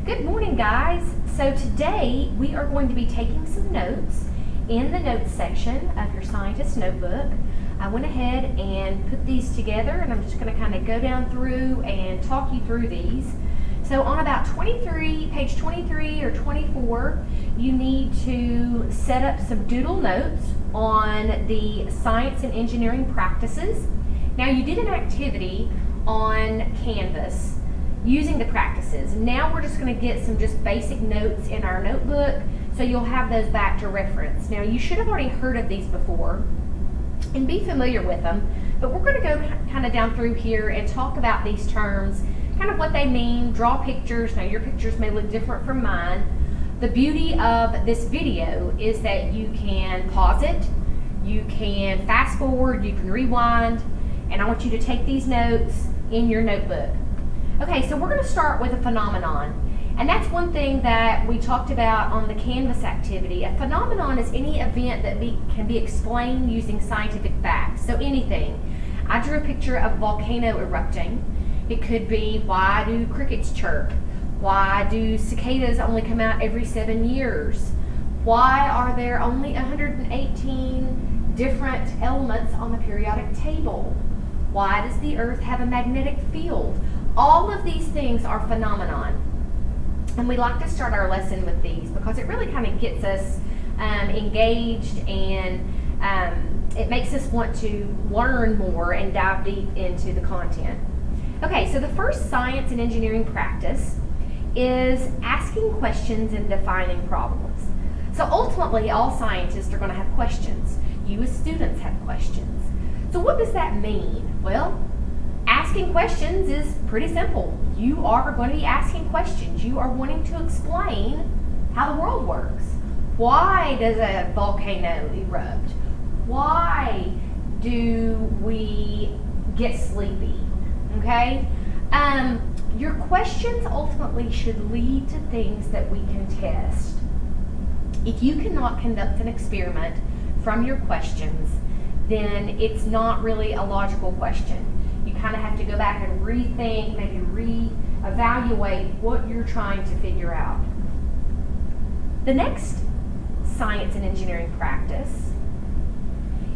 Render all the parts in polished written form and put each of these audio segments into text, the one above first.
Good morning, guys. So today we are going to be taking some notes in the notes section of your scientist notebook. I went ahead and put these together, and I'm just going to kind of go down through and talk you through these. So on about page 23 or 24, you need to set up some doodle notes on the science and engineering practices. Now, you did an activity on Canvas using the practices. Now we're just going to get some just basic notes in our notebook, so you'll have those back to reference. Now, you should have already heard of these before and be familiar with them, but we're going to go kind of down through here and talk about these terms, kind of what they mean, draw pictures. Now, your pictures may look different from mine. The beauty of this video is that you can pause it, you can fast forward, you can rewind, and I want you to take these notes in your notebook. Okay, so we're going to start with a phenomenon, and that's one thing that we talked about on the Canvas activity. A phenomenon is any event that can be explained using scientific facts. So anything. I drew a picture of a volcano erupting. It could be, why do crickets chirp? Why do cicadas only come out every 7 years? Why are there only 118 different elements on the periodic table? Why does the Earth have a magnetic field? All of these things are phenomenon, and we like to start our lesson with these because it really kind of gets us engaged, and it makes us want to learn more and dive deep into the content. Okay, so the first science and engineering practice is asking questions and defining problems. So ultimately, all scientists are going to have questions. You as students have questions. So what does that mean? Well, asking questions is pretty simple. You are going to be asking questions. You are wanting to explain how the world works. Why does a volcano erupt? Why do we get sleepy? Okay? Your questions ultimately should lead to things that we can test. If you cannot conduct an experiment from your questions, then it's not really a logical question. You kind of have to go back and rethink, maybe re-evaluate what you're trying to figure out. The next science and engineering practice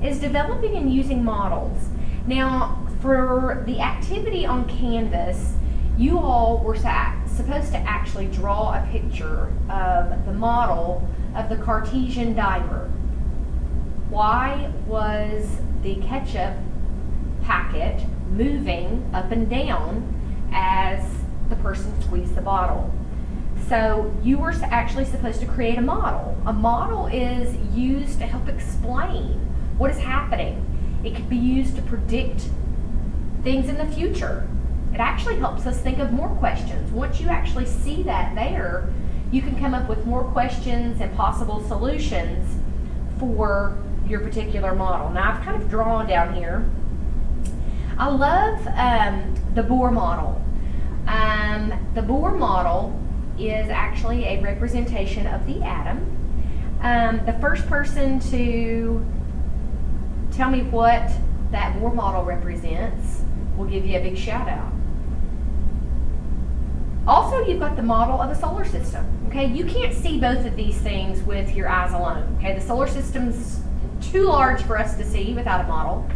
is developing and using models. Now, for the activity on Canvas, you all were supposed to actually draw a picture of the model of the Cartesian diver. Why was the ketchup packet moving up and down as the person squeezed the bottle? So you were actually supposed to create a model. A model is used to help explain what is happening. It could be used to predict things in the future. It actually helps us think of more questions. Once you actually see that there, you can come up with more questions and possible solutions for your particular model. Now, I've kind of drawn down here. I love the Bohr model. The Bohr model is actually a representation of the atom. The first person to tell me what that Bohr model represents will give you a big shout out. Also, you've got the model of a solar system. Okay, you can't see both of these things with your eyes alone. Okay, the solar system's too large for us to see without a model,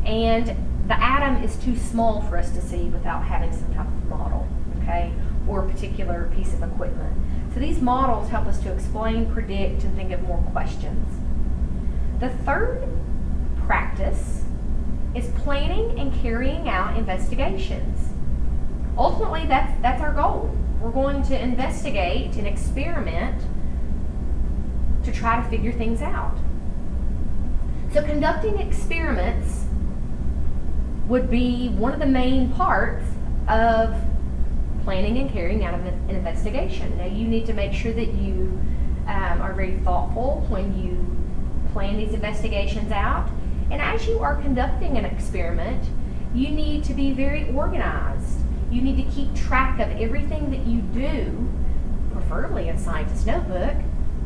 and the atom is too small for us to see without having some type of model, okay, or a particular piece of equipment. So these models help us to explain, predict, and think of more questions. The third practice is planning and carrying out investigations. Ultimately, that's our goal. We're going to investigate and experiment to try to figure things out. So conducting experiments would be one of the main parts of planning and carrying out an investigation. Now, you need to make sure that you are very thoughtful when you plan these investigations out. And as you are conducting an experiment, you need to be very organized. You need to keep track of everything that you do, preferably in a scientist notebook.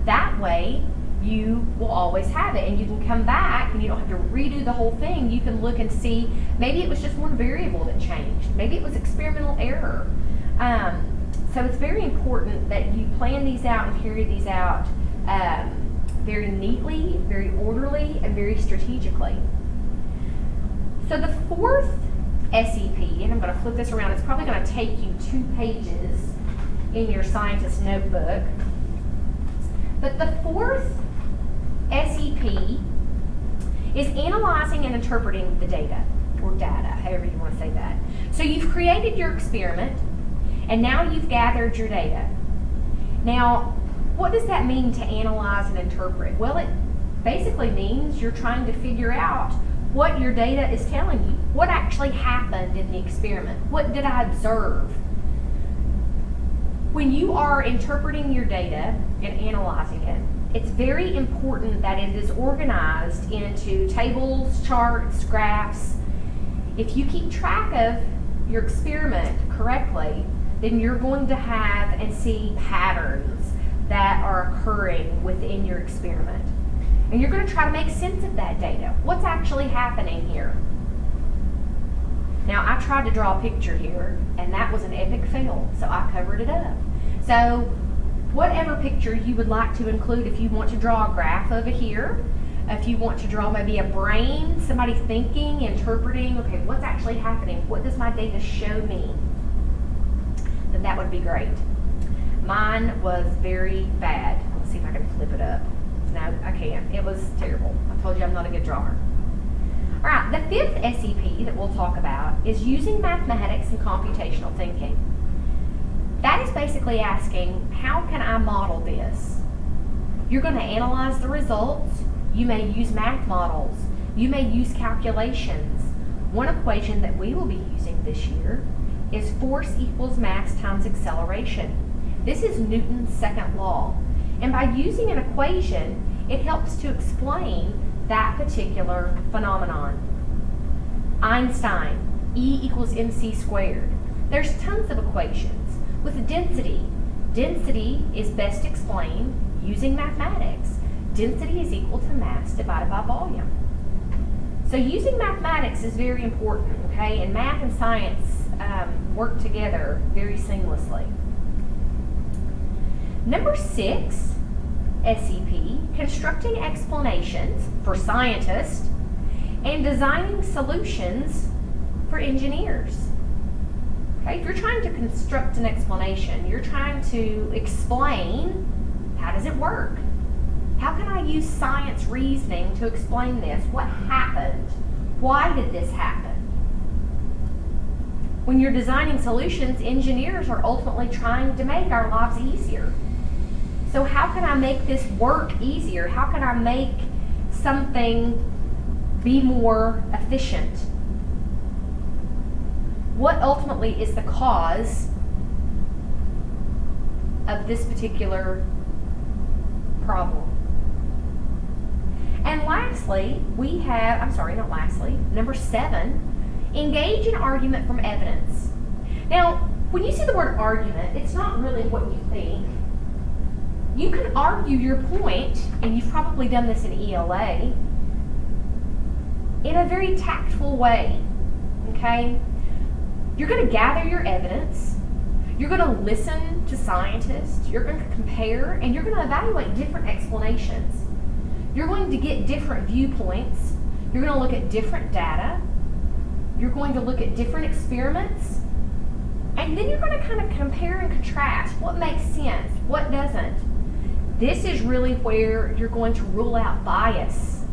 That way, you will always have it, and you can come back and you don't have to redo the whole thing. You can look and see, maybe it was just one variable that changed. Maybe it was experimental error. So it's very important that you plan these out and carry these out very neatly, very orderly, and very strategically. So the fourth SEP, and I'm going to flip this around, it's probably going to take you 2 pages in your scientist notebook. But the fourth SEP is analyzing and interpreting the data, or data, however you want to say that. So you've created your experiment, and now you've gathered your data. Now, what does that mean to analyze and interpret? Well, it basically means you're trying to figure out what your data is telling you. What actually happened in the experiment? What did I observe? When you are interpreting your data and analyzing it, it's very important that it is organized into tables, charts, graphs. If you keep track of your experiment correctly, then you're going to have and see patterns that are occurring within your experiment. And you're going to try to make sense of that data. What's actually happening here? Now, I tried to draw a picture here, and that was an epic fail, so I covered it up. So, whatever picture you would like to include, if you want to draw a graph over here, if you want to draw maybe a brain, somebody thinking, interpreting, okay, what's actually happening? What does my data show me? Then that would be great. Mine was very bad. Let's see if I can flip it up. No, I can't. It was terrible. I told you I'm not a good drawer. All right, the fifth SEP that we'll talk about is using mathematics and computational thinking. That is basically asking, how can I model this? You're going to analyze the results. You may use math models. You may use calculations. One equation that we will be using this year is force equals mass times acceleration. This is Newton's second law. And by using an equation, it helps to explain that particular phenomenon. Einstein, E equals mc squared. There's tons of equations. With density, density is best explained using mathematics. Density is equal to mass divided by volume. So using mathematics is very important, okay? And math and science work together very seamlessly. Number 6, SEP, constructing explanations for scientists and designing solutions for engineers. Okay, if you're trying to construct an explanation, you're trying to explain, how does it work? How can I use science reasoning to explain this? What happened? Why did this happen? When you're designing solutions, engineers are ultimately trying to make our lives easier. So how can I make this work easier? How can I make something be more efficient? What ultimately is the cause of this particular problem? And lastly, we have, number 7, engage in argument from evidence. Now, when you see the word argument, it's not really what you think. You can argue your point, and you've probably done this in ELA, in a very tactful way, okay? You're going to gather your evidence, you're going to listen to scientists, you're going to compare, and you're going to evaluate different explanations. You're going to get different viewpoints, you're going to look at different data, you're going to look at different experiments, and then you're going to kind of compare and contrast what makes sense, what doesn't. This is really where you're going to rule out bias.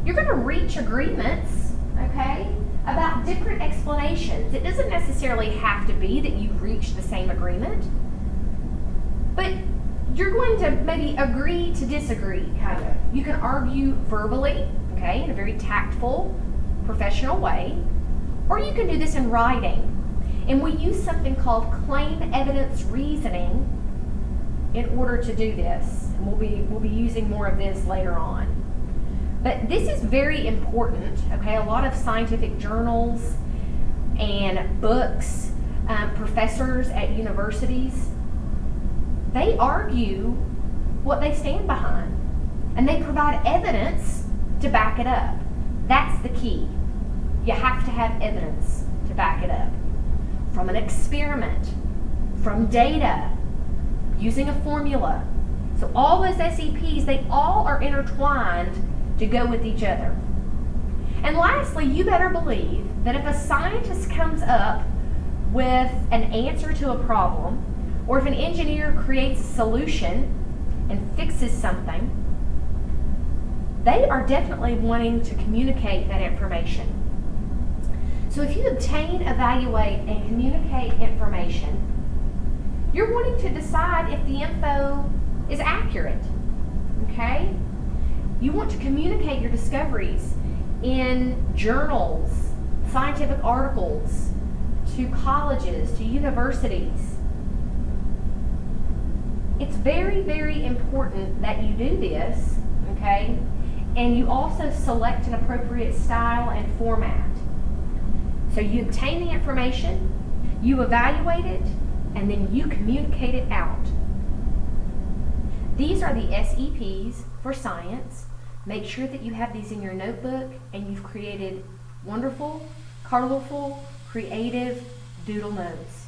You're going to reach agreements, okay, about different explanations. It doesn't necessarily have to be that you reach the same agreement, but you're going to maybe agree to disagree, kind of. You can argue verbally, okay, in a very tactful, professional way, or you can do this in writing. And we use something called claim evidence reasoning in order to do this. And we'll be using more of this later on. But this is very important, okay? A lot of scientific journals and books, professors at universities, they argue what they stand behind. And they provide evidence to back it up. That's the key. You have to have evidence to back it up. From an experiment, from data, using a formula. So all those SEPs, they all are intertwined to go with each other. And lastly, you better believe that if a scientist comes up with an answer to a problem, or if an engineer creates a solution and fixes something, they are definitely wanting to communicate that information. So if you obtain, evaluate, and communicate information, you're wanting to decide if the info is accurate, okay? You want to communicate your discoveries in journals, scientific articles, to colleges, to universities. It's very, very important that you do this, okay? And you also select an appropriate style and format. So you obtain the information, you evaluate it, and then you communicate it out. These are the SEPs for science. Make sure that you have these in your notebook and you've created wonderful, colorful, creative doodle notes.